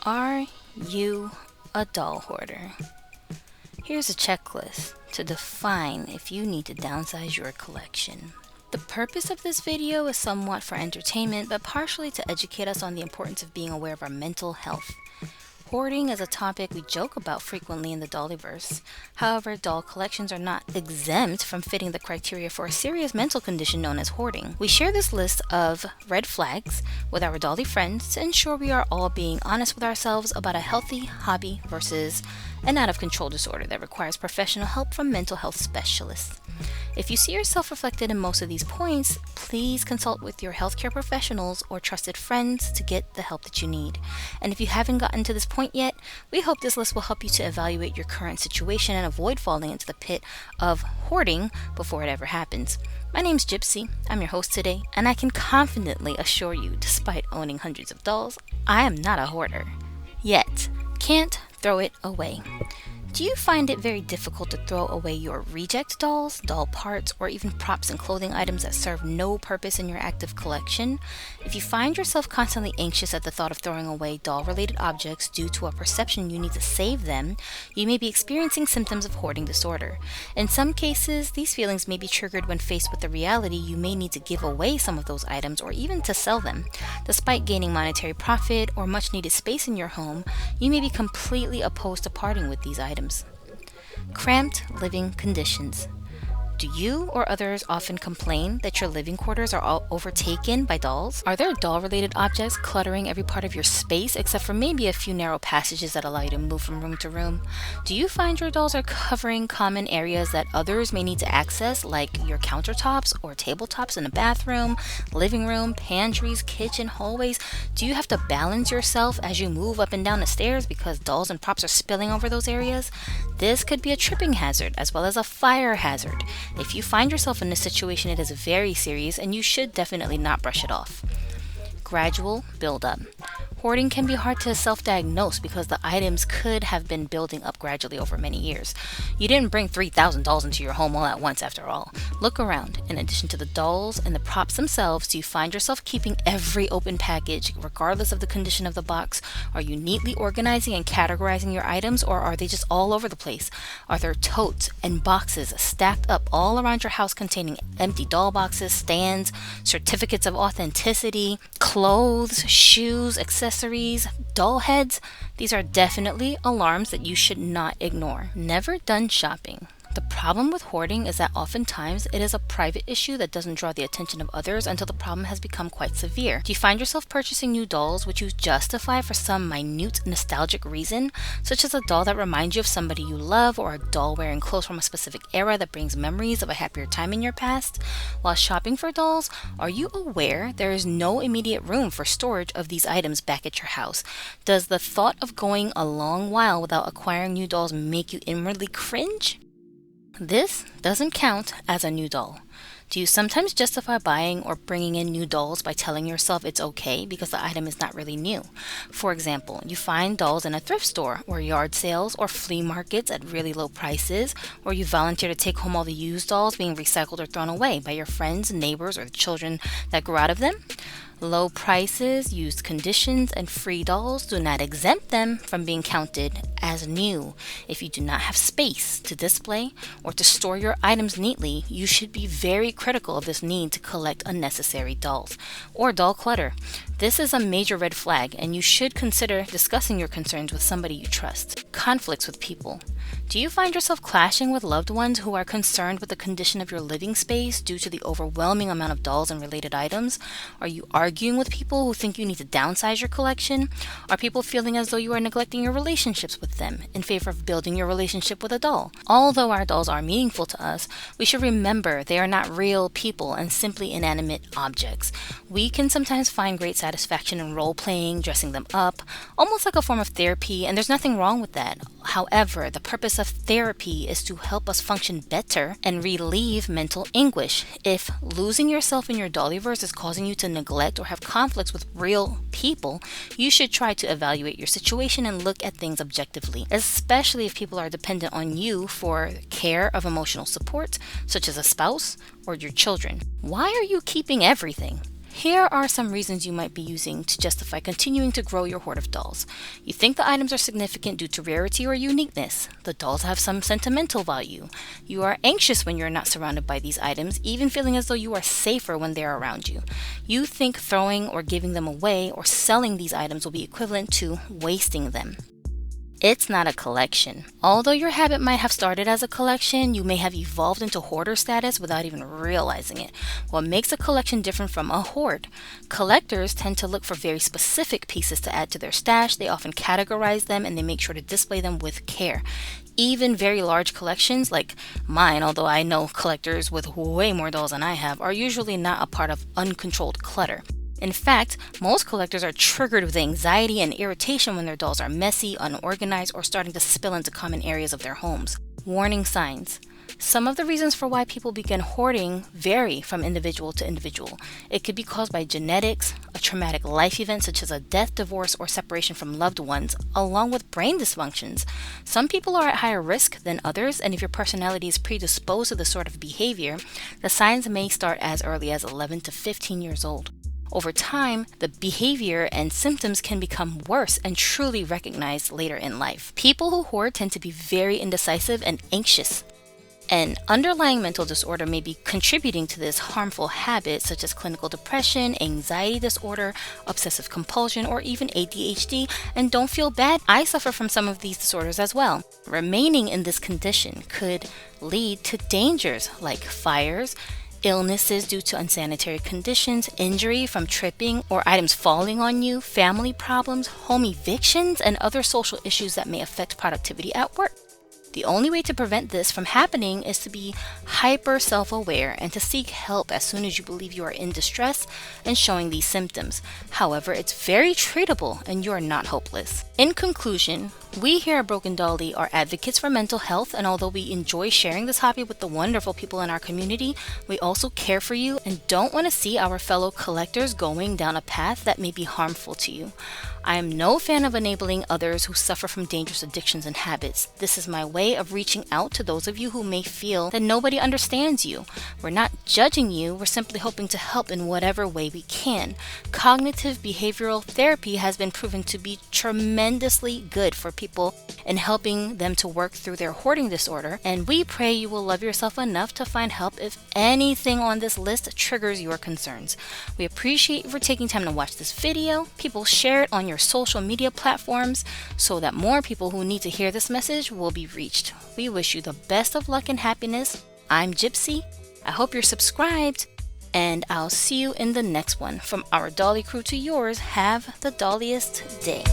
Are you a doll hoarder? Here's a checklist to define if you need to downsize your collection. The purpose of this video is somewhat for entertainment, but partially to educate us on the importance of being aware of our mental health. Hoarding is a topic we joke about frequently in the Dollyverse. However, doll collections are not exempt from fitting the criteria for a serious mental condition known as hoarding. We share this list of red flags with our Dolly friends to ensure we are all being honest with ourselves about a healthy hobby versus an out-of-control disorder that requires professional help from mental health specialists. If you see yourself reflected in most of these points, please consult with your healthcare professionals or trusted friends to get the help that you need. And if you haven't gotten to this point yet, we hope this list will help you to evaluate your current situation and avoid falling into the pit of hoarding before it ever happens. My name's Gypsy, I'm your host today, and I can confidently assure you, despite owning hundreds of dolls, I am not a hoarder. Yet, can't throw it away. Do you find it very difficult to throw away your reject dolls, doll parts, or even props and clothing items that serve no purpose in your active collection? If you find yourself constantly anxious at the thought of throwing away doll-related objects due to a perception you need to save them, you may be experiencing symptoms of hoarding disorder. In some cases, these feelings may be triggered when faced with the reality you may need to give away some of those items or even to sell them. Despite gaining monetary profit or much-needed space in your home, you may be completely opposed to parting with these items. Cramped living conditions. Do you or others often complain that your living quarters are all overtaken by dolls? Are there doll-related objects cluttering every part of your space except for maybe a few narrow passages that allow you to move from room to room? Do you find your dolls are covering common areas that others may need to access, like your countertops or tabletops in a bathroom, living room, pantries, kitchen, hallways? Do you have to balance yourself as you move up and down the stairs because dolls and props are spilling over those areas? This could be a tripping hazard as well as a fire hazard. If you find yourself in this situation, it is very serious and you should definitely not brush it off. Gradual buildup. Hoarding can be hard to self-diagnose because the items could have been building up gradually over many years. You didn't bring 3,000 dolls into your home all at once after all. Look around. In addition to the dolls and the props themselves, do you find yourself keeping every open package regardless of the condition of the box? Are you neatly organizing and categorizing your items, or are they just all over the place? Are there totes and boxes stacked up all around your house containing empty doll boxes, stands, certificates of authenticity, clothes, shoes, accessories, doll heads? These are definitely alarms that you should not ignore. Never done shopping. The problem with hoarding is that oftentimes it is a private issue that doesn't draw the attention of others until the problem has become quite severe. Do you find yourself purchasing new dolls which you justify for some minute nostalgic reason, such as a doll that reminds you of somebody you love, or a doll wearing clothes from a specific era that brings memories of a happier time in your past? While shopping for dolls, are you aware there is no immediate room for storage of these items back at your house? Does the thought of going a long while without acquiring new dolls make you inwardly cringe? This doesn't count as a new doll. Do you sometimes justify buying or bringing in new dolls by telling yourself it's okay because the item is not really new? For example, you find dolls in a thrift store or yard sales or flea markets at really low prices, or you volunteer to take home all the used dolls being recycled or thrown away by your friends, neighbors, or the children that grew out of them. Low prices, used conditions, and free dolls do not exempt them from being counted as new. If you do not have space to display or to store your items neatly, you should be very critical of this need to collect unnecessary dolls or doll clutter. This is a major red flag, and you should consider discussing your concerns with somebody you trust. Conflicts with people. Do you find yourself clashing with loved ones who are concerned with the condition of your living space due to the overwhelming amount of dolls and related items? Are you arguing with people who think you need to downsize your collection? Are people feeling as though you are neglecting your relationships with them in favor of building your relationship with a doll? Although our dolls are meaningful to us, we should remember they are not real people and simply inanimate objects. We can sometimes find great satisfaction in role-playing, dressing them up, almost like a form of therapy, and there's nothing wrong with that. However, the purpose of therapy is to help us function better and relieve mental anguish. If losing yourself in your Dollyverse is causing you to neglect or have conflicts with real people, you should try to evaluate your situation and look at things objectively, especially if people are dependent on you for care of emotional support, such as a spouse or your children. Why are you keeping everything? Here are some reasons you might be using to justify continuing to grow your hoard of dolls. You think the items are significant due to rarity or uniqueness. The dolls have some sentimental value. You are anxious when you're not surrounded by these items, even feeling as though you are safer when they are around you. You think throwing or giving them away or selling these items will be equivalent to wasting them. It's not a collection. Although your habit might have started as a collection, you may have evolved into hoarder status without even realizing it. What makes a collection different from a hoard? Collectors tend to look for very specific pieces to add to their stash. They often categorize them and they make sure to display them with care. Even very large collections like mine, although I know collectors with way more dolls than I have, are usually not a part of uncontrolled clutter. In fact, most collectors are triggered with anxiety and irritation when their dolls are messy, unorganized, or starting to spill into common areas of their homes. Warning signs. Some of the reasons for why people begin hoarding vary from individual to individual. It could be caused by genetics, a traumatic life event such as a death, divorce, or separation from loved ones, along with brain dysfunctions. Some people are at higher risk than others, and if your personality is predisposed to this sort of behavior, the signs may start as early as 11 to 15 years old. Over time, the behavior and symptoms can become worse and truly recognized later in life. People who hoard tend to be very indecisive and anxious. An underlying mental disorder may be contributing to this harmful habit, such as clinical depression, anxiety disorder, obsessive compulsion, or even ADHD. And don't feel bad, I suffer from some of these disorders as well. Remaining in this condition could lead to dangers like fires, illnesses due to unsanitary conditions, injury from tripping or items falling on you, family problems, home evictions, and other social issues that may affect productivity at work. The only way to prevent this from happening is to be hyper self-aware and to seek help as soon as you believe you are in distress and showing these symptoms. However, it's very treatable and you are not hopeless. In conclusion, we here at Broken Dolly are advocates for mental health, and although we enjoy sharing this hobby with the wonderful people in our community, we also care for you and don't want to see our fellow collectors going down a path that may be harmful to you. I am no fan of enabling others who suffer from dangerous addictions and habits. This is my way of reaching out to those of you who may feel that nobody understands you. We're not judging you, we're simply hoping to help in whatever way we can. Cognitive behavioral therapy has been proven to be tremendously good for people in helping them to work through their hoarding disorder, and we pray you will love yourself enough to find help if anything on this list triggers your concerns. We appreciate you for taking time to watch this video. People share it on your social media platforms so that more people who need to hear this message will be reached. We wish you the best of luck and happiness. I'm Gypsy. I hope you're subscribed, and I'll see you in the next one. From our Dolly crew to yours, have the dolliest day.